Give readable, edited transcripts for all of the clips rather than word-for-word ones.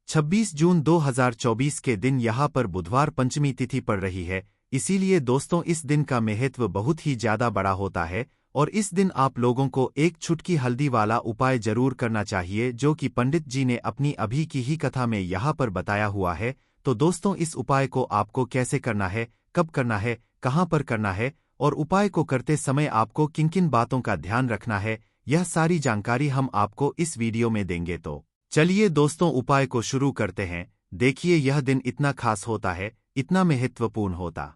26 जून 2024 के दिन यहाँ पर बुधवार पंचमी तिथि पड़ रही है, इसीलिए दोस्तों इस दिन का महत्व बहुत ही ज्यादा बड़ा होता है और इस दिन आप लोगों को एक चुटकी हल्दी वाला उपाय जरूर करना चाहिए जो कि पंडित जी ने अपनी अभी की ही कथा में यहाँ पर बताया हुआ है। तो दोस्तों इस उपाय को आपको कैसे करना है, कब करना है, कहाँ पर करना है और उपाय को करते समय आपको किन किन बातों का ध्यान रखना है, यह सारी जानकारी हम आपको इस वीडियो में देंगे। तो चलिए दोस्तों उपाय को शुरू करते हैं। देखिए यह दिन इतना खास होता है, इतना महत्वपूर्ण होता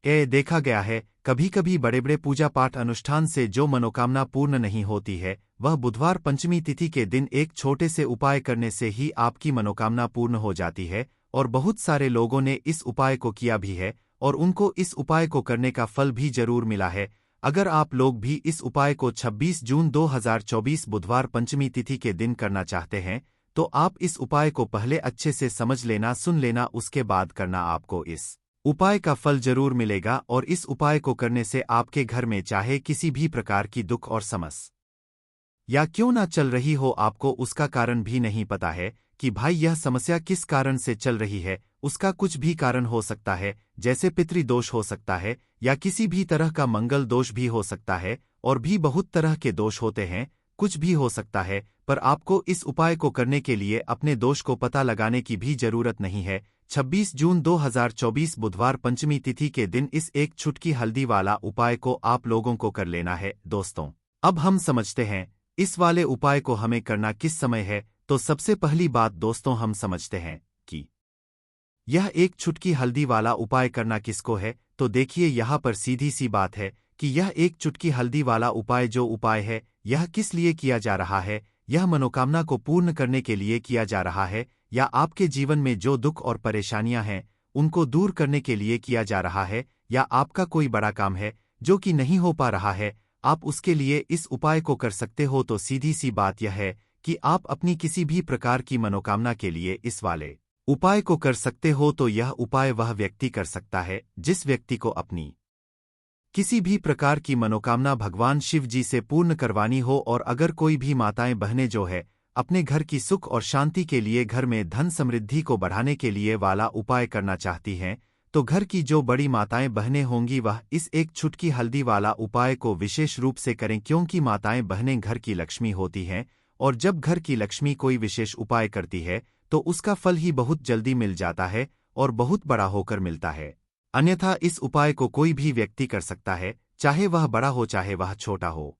देखा गया है कभी कभी बड़े बड़े पूजा पाठ अनुष्ठान से जो मनोकामना पूर्ण नहीं होती है, वह बुधवार पंचमी तिथि के दिन एक छोटे से उपाय करने से ही आपकी मनोकामना पूर्ण हो जाती है। और बहुत सारे लोगों ने इस उपाय को किया भी है और उनको इस उपाय को करने का फल भी जरूर मिला है। अगर आप लोग भी इस उपाय को 26 जून 2024 बुधवार पंचमी तिथि के दिन करना चाहते हैं, तो आप इस उपाय को पहले अच्छे से समझ लेना, सुन लेना, उसके बाद करना। आपको इस उपाय का फल जरूर मिलेगा और इस उपाय को करने से आपके घर में चाहे किसी भी प्रकार की दुख और समस्या या क्यों ना चल रही हो, आपको उसका कारण भी नहीं पता है कि भाई यह समस्या किस कारण से चल रही है। उसका कुछ भी कारण हो सकता है, जैसे पितृदोष हो सकता है या किसी भी तरह का मंगल दोष भी हो सकता है और भी बहुत तरह के दोष होते हैं, कुछ भी हो सकता है। पर आपको इस उपाय को करने के लिए अपने दोष को पता लगाने की भी जरूरत नहीं है। 26 जून 2024 बुधवार पंचमी तिथि के दिन इस एक चुटकी हल्दी वाला उपाय को आप लोगों को कर लेना है। दोस्तों अब हम समझते हैं इस वाले उपाय को हमें करना किस समय है। तो सबसे पहली बात दोस्तों हम समझते हैं कि यह एक चुटकी हल्दी वाला उपाय करना किसको है। तो देखिए यहाँ पर सीधी सी बात है कि यह एक चुटकी हल्दी वाला उपाय जो उपाय है यह किस लिए किया जा रहा है। यह मनोकामना को पूर्ण करने के लिए किया जा रहा है या आपके जीवन में जो दुख और परेशानियां हैं उनको दूर करने के लिए किया जा रहा है, या आपका कोई बड़ा काम है जो कि नहीं हो पा रहा है, आप उसके लिए इस उपाय को कर सकते हो। तो सीधी सी बात यह है कि आप अपनी किसी भी प्रकार की मनोकामना के लिए इस वाले उपाय को कर सकते हो। तो यह उपाय वह व्यक्ति कर सकता है जिस व्यक्ति को अपनी किसी भी प्रकार की मनोकामना भगवान शिव जी से पूर्ण करवानी हो। और अगर कोई भी माताएं बहनें जो है अपने घर की सुख और शांति के लिए, घर में धन समृद्धि को बढ़ाने के लिए वाला उपाय करना चाहती हैं, तो घर की जो बड़ी माताएं बहनें होंगी वह इस एक चुटकी हल्दी वाला उपाय को विशेष रूप से करें, क्योंकि माताएं बहनें घर की लक्ष्मी होती हैं और जब घर की लक्ष्मी कोई विशेष उपाय करती है तो उसका फल ही बहुत जल्दी मिल जाता है और बहुत बड़ा होकर मिलता है। अन्यथा इस उपाय को कोई भी व्यक्ति कर सकता है, चाहे वह बड़ा हो, चाहे वह छोटा हो,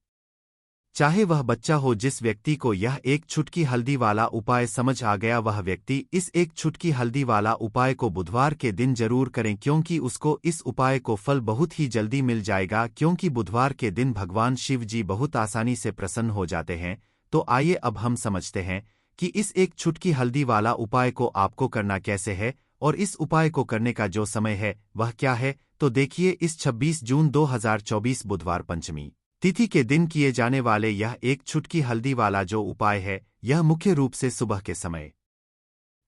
चाहे वह बच्चा हो। जिस व्यक्ति को यह एक चुटकी हल्दी वाला उपाय समझ आ गया वह व्यक्ति इस एक चुटकी हल्दी वाला उपाय को बुधवार के दिन जरूर करें, क्योंकि उसको इस उपाय को फल बहुत ही जल्दी मिल जाएगा। क्योंकि बुधवार के दिन भगवान शिव जी बहुत आसानी से प्रसन्न हो जाते हैं। तो आइए अब हम समझते हैं कि इस एक चुटकी हल्दी वाला उपाय को आपको करना कैसे है और इस उपाय को करने का जो समय है वह क्या है। तो देखिए इस 26 जून 2024 बुधवार पंचमी तिथि के दिन किए जाने वाले यह एक चुटकी हल्दी वाला जो उपाय है यह मुख्य रूप से सुबह के समय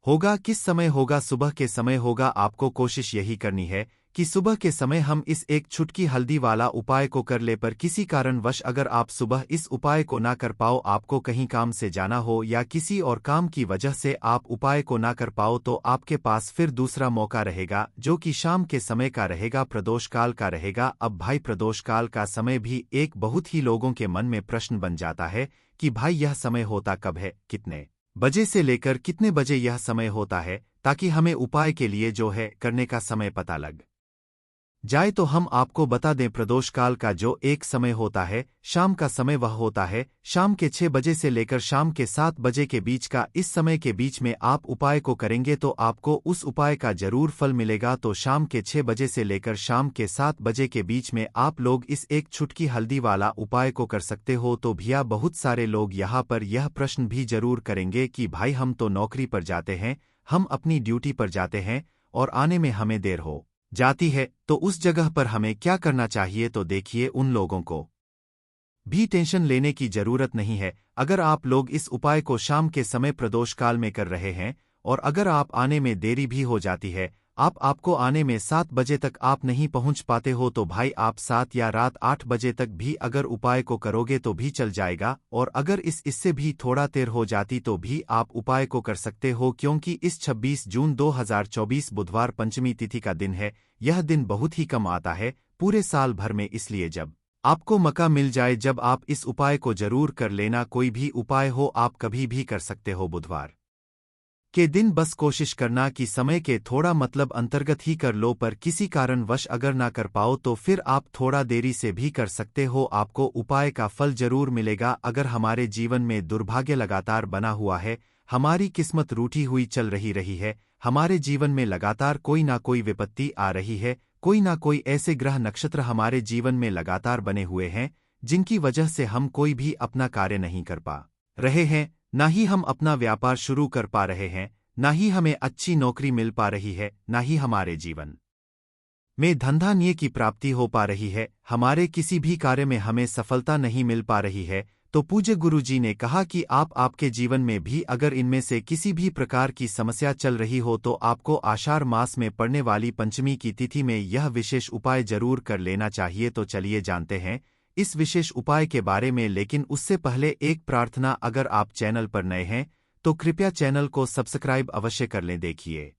होगा। किस समय होगा? सुबह के समय होगा। आपको कोशिश यही करनी है कि सुबह के समय हम इस एक चुटकी हल्दी वाला उपाय को कर ले। पर किसी कारणवश अगर आप सुबह इस उपाय को ना कर पाओ, आपको कहीं काम से जाना हो या किसी और काम की वजह से आप उपाय को ना कर पाओ, तो आपके पास फिर दूसरा मौका रहेगा जो कि शाम के समय का रहेगा, प्रदोष काल का रहेगा। अब भाई प्रदोष काल का समय भी एक बहुत ही लोगों के मन में प्रश्न बन जाता है कि भाई यह समय होता कब है, कितने बजे से लेकर कितने बजे यह समय होता है, ताकि हमें उपाय के लिए जो है करने का समय पता लग जाए। तो हम आपको बता दें प्रदोष काल का जो एक समय होता है शाम का समय, वह होता है शाम के 6 बजे से लेकर शाम के 7 बजे के बीच का। इस समय के बीच में आप उपाय को करेंगे तो आपको उस उपाय का जरूर फल मिलेगा। तो शाम के 6 बजे से लेकर शाम के 7 बजे के बीच में आप लोग इस एक चुटकी हल्दी वाला उपाय को कर सकते हो। तो भैया बहुत सारे लोग यहाँ पर यह प्रश्न भी जरूर करेंगे कि भाई हम तो नौकरी पर जाते हैं, हम अपनी ड्यूटी पर जाते हैं और आने में हमें देर हो जाती है, तो उस जगह पर हमें क्या करना चाहिए। तो देखिए उन लोगों को भी टेंशन लेने की जरूरत नहीं है। अगर आप लोग इस उपाय को शाम के समय प्रदोष काल में कर रहे हैं और अगर आप आने में देरी भी हो जाती है, आपको आने में 7 बजे तक आप नहीं पहुंच पाते हो तो भाई आप 7 या रात 8 बजे तक भी अगर उपाय को करोगे तो भी चल जाएगा, और अगर इससे भी थोड़ा देर हो जाती तो भी आप उपाय को कर सकते हो, क्योंकि इस 26 जून 2024 बुधवार पंचमी तिथि का दिन है। यह दिन बहुत ही कम आता है पूरे साल भर में, इसलिए जब आपको मौका मिल जाए जब आप इस उपाय को जरूर कर लेना। कोई भी उपाय हो आप कभी भी कर सकते हो बुधवार के दिन, बस कोशिश करना कि समय के थोड़ा मतलब अंतर्गत ही कर लो, पर किसी कारणवश अगर ना कर पाओ तो फिर आप थोड़ा देरी से भी कर सकते हो, आपको उपाय का फल जरूर मिलेगा। अगर हमारे जीवन में दुर्भाग्य लगातार बना हुआ है, हमारी किस्मत रूठी हुई चल रही है, हमारे जीवन में लगातार कोई ना कोई विपत्ति आ रही है, कोई ना कोई ऐसे ग्रह नक्षत्र हमारे जीवन में लगातार बने हुए हैं जिनकी वजह से हम कोई भी अपना कार्य नहीं कर पा रहे हैं, ना ही हम अपना व्यापार शुरू कर पा रहे हैं, ना ही हमें अच्छी नौकरी मिल पा रही है, ना ही हमारे जीवन में धंधा की प्राप्ति हो पा रही है, हमारे किसी भी कार्य में हमें सफलता नहीं मिल पा रही है। तो पूज्य गुरु जी ने कहा कि आपके जीवन में भी अगर इनमें से किसी भी प्रकार की समस्या चल रही हो तो आपको आषाढ़ मास में पड़ने वाली पंचमी की तिथि में यह विशेष उपाय जरूर कर लेना चाहिए। तो चलिए जानते हैं इस विशेष उपाय के बारे में, लेकिन उससे पहले एक प्रार्थना, अगर आप चैनल पर नए हैं तो कृपया चैनल को सब्सक्राइब अवश्य कर लें। देखिए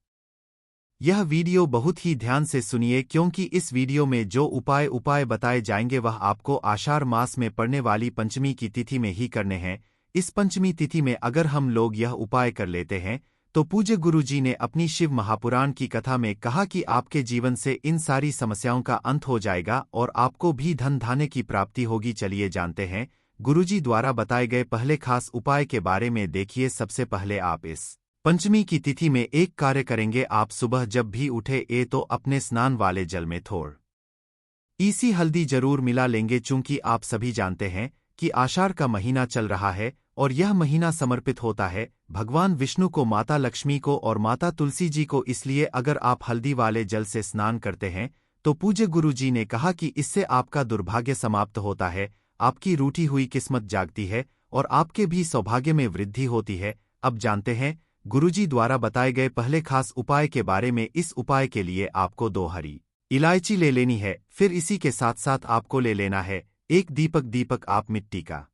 यह वीडियो बहुत ही ध्यान से सुनिए, क्योंकि इस वीडियो में जो उपाय बताए जाएंगे वह आपको आषाढ़ मास में पड़ने वाली पंचमी की तिथि में ही करने हैं। इस पंचमी तिथि में अगर हम लोग यह उपाय कर लेते हैं तो पूज्य गुरु जी ने अपनी शिव महापुराण की कथा में कहा कि आपके जीवन से इन सारी समस्याओं का अंत हो जाएगा और आपको भी धन धान्य की प्राप्ति होगी। चलिए जानते हैं गुरुजी द्वारा बताए गए पहले खास उपाय के बारे में। देखिए सबसे पहले आप इस पंचमी की तिथि में एक कार्य करेंगे। आप सुबह जब भी उठे तो अपने स्नान वाले जल में थोड़ी सी हल्दी जरूर मिला लेंगे, चूंकि आप सभी जानते हैं कि आषाढ़ का महीना चल रहा है और यह महीना समर्पित होता है भगवान विष्णु को, माता लक्ष्मी को और माता तुलसी जी को। इसलिए अगर आप हल्दी वाले जल से स्नान करते हैं तो पूज्य गुरु जी ने कहा कि इससे आपका दुर्भाग्य समाप्त होता है, आपकी रूठी हुई किस्मत जागती है और आपके भी सौभाग्य में वृद्धि होती है। अब जानते हैं गुरुजी द्वारा बताए गए पहले खास उपाय के बारे में। इस उपाय के लिए आपको 2 हरी इलायची ले लेनी है, फिर इसी के साथ साथ आपको ले लेना है एक दीपक आप मिट्टी का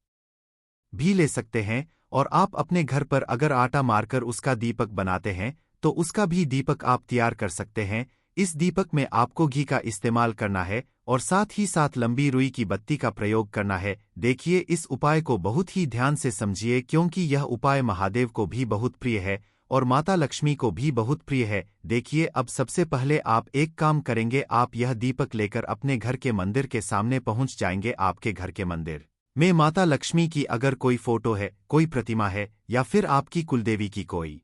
भी ले सकते हैं, और आप अपने घर पर अगर आटा मारकर उसका दीपक बनाते हैं तो उसका भी दीपक आप तैयार कर सकते हैं। इस दीपक में आपको घी का इस्तेमाल करना है और साथ ही साथ लंबी रुई की बत्ती का प्रयोग करना है। देखिए इस उपाय को बहुत ही ध्यान से समझिए, क्योंकि यह उपाय महादेव को भी बहुत प्रिय है और माता लक्ष्मी को भी बहुत प्रिय है। देखिए अब सबसे पहले आप एक काम करेंगे, आप यह दीपक लेकर अपने घर के मंदिर के सामने पहुंच जाएंगे। आपके घर के मंदिर में माता लक्ष्मी की अगर कोई फोटो है, कोई प्रतिमा है, या फिर आपकी कुलदेवी की कोई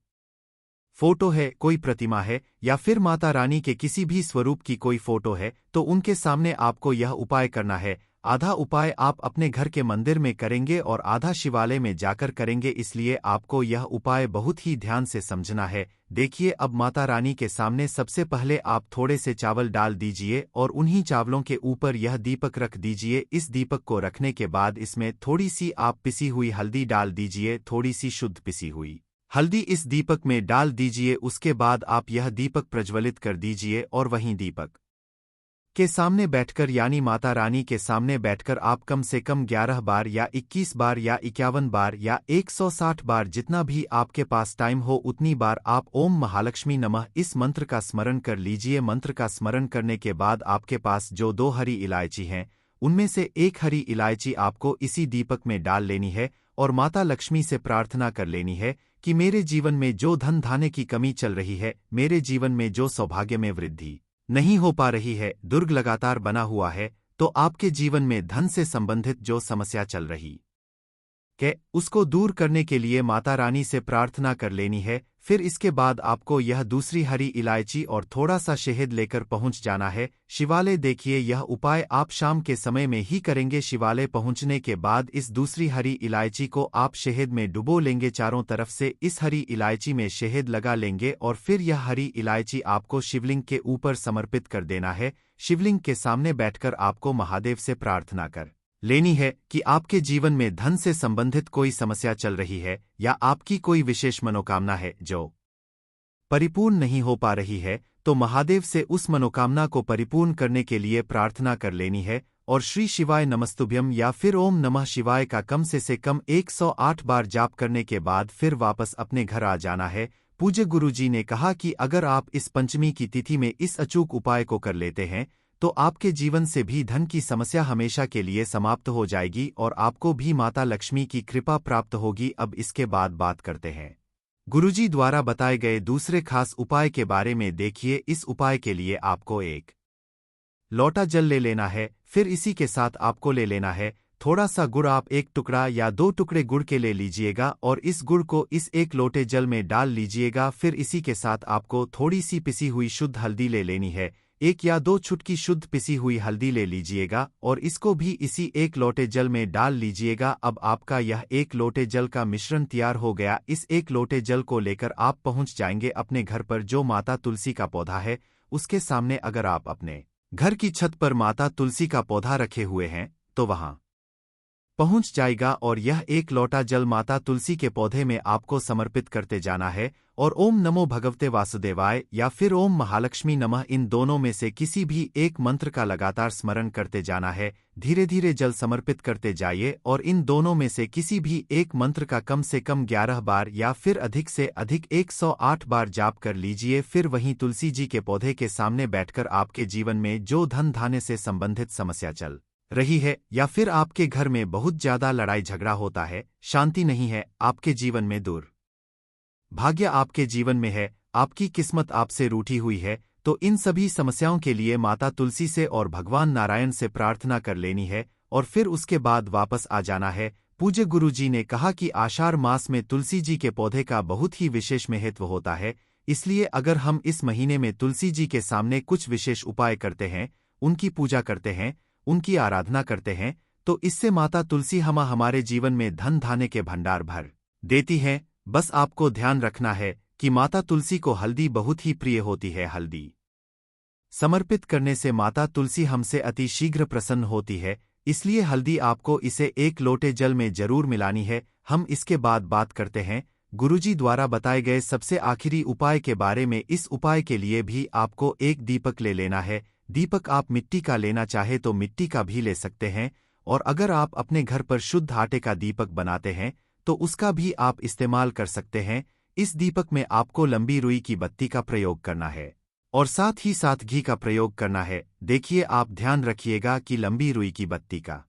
फोटो है, कोई प्रतिमा है, या फिर माता रानी के किसी भी स्वरूप की कोई फोटो है, तो उनके सामने आपको यह उपाय करना है। आधा उपाय आप अपने घर के मंदिर में करेंगे और आधा शिवालय में जाकर करेंगे, इसलिए आपको यह उपाय बहुत ही ध्यान से समझना है। देखिए अब माता रानी के सामने सबसे पहले आप थोड़े से चावल डाल दीजिए और उन्हीं चावलों के ऊपर यह दीपक रख दीजिए। इस दीपक को रखने के बाद इसमें थोड़ी सी आप पिसी हुई हल्दी डाल दीजिए, थोड़ी सी शुद्ध पिसी हुई हल्दी इस दीपक में डाल दीजिए। उसके बाद आप यह दीपक प्रज्वलित कर दीजिए और वहीं दीपक के सामने बैठकर, यानी माता रानी के सामने बैठकर आप कम से कम 11 बार या 21 बार या 51 बार या 160 बार, जितना भी आपके पास टाइम हो उतनी बार आप ओम महालक्ष्मी नमः इस मंत्र का स्मरण कर लीजिए। मंत्र का स्मरण करने के बाद आपके पास जो 2 हरी इलायची हैं उनमें से एक हरी इलायची आपको इसी दीपक में डाल लेनी है और माता लक्ष्मी से प्रार्थना कर लेनी है कि मेरे जीवन में जो धन धान्य की कमी चल रही है, मेरे जीवन में जो सौभाग्य में वृद्धि नहीं हो पा रही है, दुर्ग लगातार बना हुआ है, तो आपके जीवन में धन से संबंधित जो समस्या चल रही है उसको दूर करने के लिए माता रानी से प्रार्थना कर लेनी है। फिर इसके बाद आपको यह दूसरी हरी इलायची और थोड़ा सा शहद लेकर पहुंच जाना है शिवालय। देखिए यह उपाय आप शाम के समय में ही करेंगे। शिवालय पहुंचने के बाद इस दूसरी हरी इलायची को आप शहद में डुबो लेंगे, चारों तरफ से इस हरी इलायची में शहद लगा लेंगे और फिर यह हरी इलायची आपको शिवलिंग के ऊपर समर्पित कर देना है। शिवलिंग के सामने बैठकर आपको महादेव से प्रार्थना कर लेनी है कि आपके जीवन में धन से संबंधित कोई समस्या चल रही है या आपकी कोई विशेष मनोकामना है जो परिपूर्ण नहीं हो पा रही है, तो महादेव से उस मनोकामना को परिपूर्ण करने के लिए प्रार्थना कर लेनी है और श्री शिवाय नमस्तुभ्यम या फिर ओम नमः शिवाय का कम से कम 108 बार जाप करने के बाद फिर वापस अपने घर आ जाना है। पूज्य गुरुजी ने कहा कि अगर आप इस पंचमी की तिथि में इस अचूक उपाय को कर लेते हैं तो आपके जीवन से भी धन की समस्या हमेशा के लिए समाप्त हो जाएगी और आपको भी माता लक्ष्मी की कृपा प्राप्त होगी। अब इसके बाद बात करते हैं गुरुजी द्वारा बताए गए दूसरे खास उपाय के बारे में। देखिए, इस उपाय के लिए आपको एक लोटा जल ले लेना है, फिर इसी के साथ आपको ले लेना है थोड़ा सा गुड़। आप एक टुकड़ा या 2 टुकड़े गुड़ के ले लीजिएगा और इस गुड़ को इस 1 लोटे जल में डाल लीजिएगा। फिर इसी के साथ आपको थोड़ी सी पिसी हुई शुद्ध हल्दी ले लेनी है, 1 या 2 चुटकी शुद्ध पिसी हुई हल्दी ले लीजिएगा और इसको भी इसी 1 लोटे जल में डाल लीजिएगा। अब आपका यह 1 लोटे जल का मिश्रण तैयार हो गया। इस 1 लोटे जल को लेकर आप पहुंच जाएंगे अपने घर पर जो माता तुलसी का पौधा है उसके सामने। अगर आप अपने घर की छत पर माता तुलसी का पौधा रखे हुए हैं तो वहां पहुंच जाएगा और यह 1 लोटा जल माता तुलसी के पौधे में आपको समर्पित करते जाना है और ओम नमो भगवते वासुदेवाय या फिर ओम महालक्ष्मी नमः, इन दोनों में से किसी भी एक मंत्र का लगातार स्मरण करते जाना है। धीरे धीरे जल समर्पित करते जाइए और इन दोनों में से किसी भी एक मंत्र का कम से कम 11 बार या फिर अधिक से अधिक 108 बार जाप कर लीजिए। फिर वहीं तुलसी जी के पौधे के सामने बैठकर आपके जीवन में जो धन धान्य से संबंधित समस्या चल रही है या फिर आपके घर में बहुत ज्यादा लड़ाई झगड़ा होता है, शांति नहीं है, आपके जीवन में दूर भाग्य आपके जीवन में है, आपकी किस्मत आपसे रूठी हुई है, तो इन सभी समस्याओं के लिए माता तुलसी से और भगवान नारायण से प्रार्थना कर लेनी है और फिर उसके बाद वापस आ जाना है। पूज्य गुरुजी ने कहा कि आषाढ़ मास में तुलसी जी के पौधे का बहुत ही विशेष महत्व होता है, इसलिए अगर हम इस महीने में तुलसी जी के सामने कुछ विशेष उपाय करते हैं, उनकी पूजा करते हैं, उनकी आराधना करते हैं, तो इससे माता तुलसी हमारे जीवन में धन धान्य के भंडार भर देती हैं। बस आपको ध्यान रखना है कि माता तुलसी को हल्दी बहुत ही प्रिय होती है। हल्दी समर्पित करने से माता तुलसी हमसे अति शीघ्र प्रसन्न होती है, इसलिए हल्दी आपको इसे 1 लोटे जल में जरूर मिलानी है। हम इसके बाद बात करते हैं गुरुजी द्वारा बताए गए सबसे आखिरी उपाय के बारे में। इस उपाय के लिए भी आपको एक दीपक ले लेना है। दीपक आप मिट्टी का लेना चाहे तो मिट्टी का भी ले सकते हैं और अगर आप अपने घर पर शुद्ध आटे का दीपक बनाते हैं तो उसका भी आप इस्तेमाल कर सकते हैं। इस दीपक में आपको लंबी रुई की बत्ती का प्रयोग करना है और साथ ही साथ घी का प्रयोग करना है। देखिए, आप ध्यान रखिएगा कि लंबी रुई की बत्ती का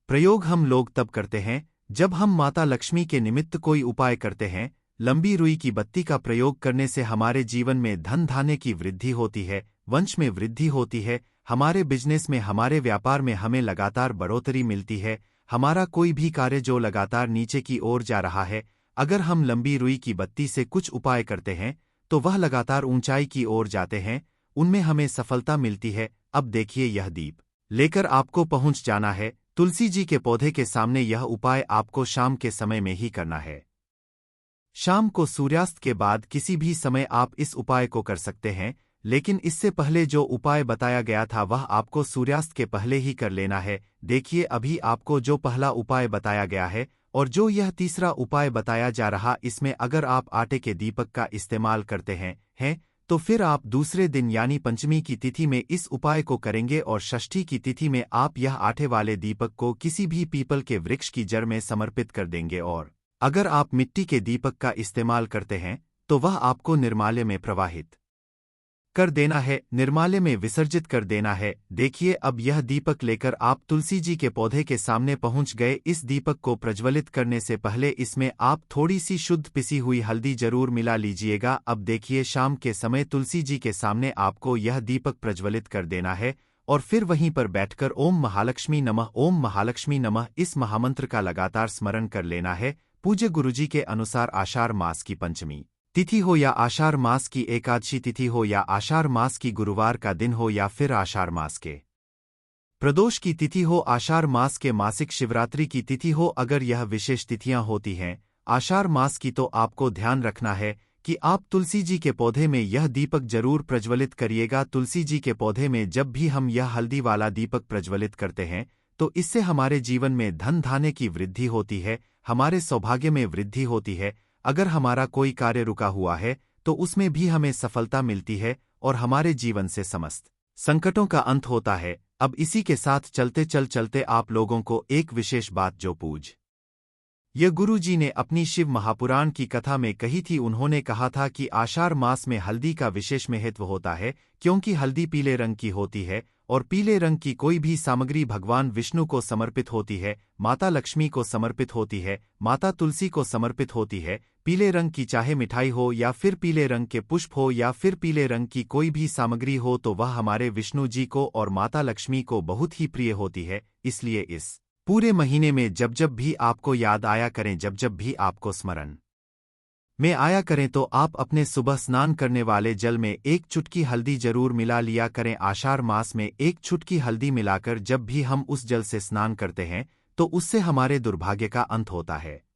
प्रयोग हम लोग तब करते हैं जब हम माता लक्ष्मी के निमित्त कोई उपाय करते हैं। लंबी रुई की बत्ती का प्रयोग करने से हमारे जीवन में धन धान्य की वृद्धि होती है, वंश में वृद्धि होती है, हमारे बिजनेस में, हमारे व्यापार में हमें लगातार बढ़ोतरी मिलती है। हमारा कोई भी कार्य जो लगातार नीचे की ओर जा रहा है, अगर हम लंबी रुई की बत्ती से कुछ उपाय करते हैं तो वह लगातार ऊंचाई की ओर जाते हैं, उनमें हमें सफलता मिलती है। अब देखिए, यह दीप लेकर आपको पहुंच जाना है तुलसी जी के पौधे के सामने। यह उपाय आपको शाम के समय में ही करना है। शाम को सूर्यास्त के बाद किसी भी समय आप इस उपाय को कर सकते हैं, लेकिन इससे पहले जो उपाय बताया गया था वह आपको सूर्यास्त के पहले ही कर लेना है। देखिए, अभी आपको जो पहला उपाय बताया गया है और जो यह तीसरा उपाय बताया जा रहा, इसमें अगर आप आटे के दीपक का इस्तेमाल करते हैं तो फिर आप दूसरे दिन यानी पंचमी की तिथि में इस उपाय को करेंगे और षष्ठी की तिथि में आप यह आटे वाले दीपक को किसी भी पीपल के वृक्ष की जड़ में समर्पित कर देंगे। और अगर आप मिट्टी के दीपक का इस्तेमाल करते हैं तो वह आपको निर्माल्य में प्रवाहित कर देना है, निर्माल्य में विसर्जित कर देना है। देखिए, अब यह दीपक लेकर आप तुलसी जी के पौधे के सामने पहुंच गए। इस दीपक को प्रज्वलित करने से पहले इसमें आप थोड़ी सी शुद्ध पिसी हुई हल्दी जरूर मिला लीजिएगा। अब देखिए, शाम के समय तुलसी जी के सामने आपको यह दीपक प्रज्वलित कर देना है और फिर वहीं पर बैठकर ओम महालक्ष्मी नमः, ओम महालक्ष्मी नमः इस महामंत्र का लगातार स्मरण कर लेना है। पूज्य गुरुजी के अनुसार आषाढ़ मास की पंचमी तिथि हो या आषाढ़ मास की एकादशी तिथि हो या आषाढ़ मास की गुरुवार का दिन हो या फिर आषाढ़ मास के प्रदोष की तिथि हो, आषाढ़ मास के मासिक शिवरात्रि की तिथि हो, अगर यह विशेष तिथियां होती हैं आषाढ़ मास की, तो आपको ध्यान रखना है कि आप तुलसी जी के पौधे में यह दीपक जरूर प्रज्वलित करिएगा। तुलसी जी के पौधे में जब भी हम यह हल्दी वाला दीपक प्रज्वलित करते हैं तो इससे हमारे जीवन में धन धान्य की वृद्धि होती है, हमारे सौभाग्य में वृद्धि होती है। अगर हमारा कोई कार्य रुका हुआ है तो उसमें भी हमें सफलता मिलती है और हमारे जीवन से समस्त संकटों का अंत होता है। अब इसी के साथ चलते आप लोगों को एक विशेष बात जो पूज यह गुरु जी ने अपनी शिव महापुराण की कथा में कही थी। उन्होंने कहा था कि आषाढ़ मास में हल्दी का विशेष महत्व होता है, क्योंकि हल्दी पीले रंग की होती है और पीले रंग की कोई भी सामग्री भगवान विष्णु को समर्पित होती है, माता लक्ष्मी को समर्पित होती है, माता तुलसी को समर्पित होती है। पीले रंग की चाहे मिठाई हो या फिर पीले रंग के पुष्प हो या फिर पीले रंग की कोई भी सामग्री हो, तो वह हमारे विष्णु जी को और माता लक्ष्मी को बहुत ही प्रिय होती है। इसलिए इस पूरे महीने में जब जब भी आपको याद आया करें, जब भी आपको स्मरण में आया करें, तो आप अपने सुबह स्नान करने वाले जल में एक चुटकी हल्दी जरूर मिला लिया करें। आषाढ़ मास में एक चुटकी हल्दी मिलाकर जब भी हम उस जल से स्नान करते हैं, तो उससे हमारे दुर्भाग्य का अंत होता है।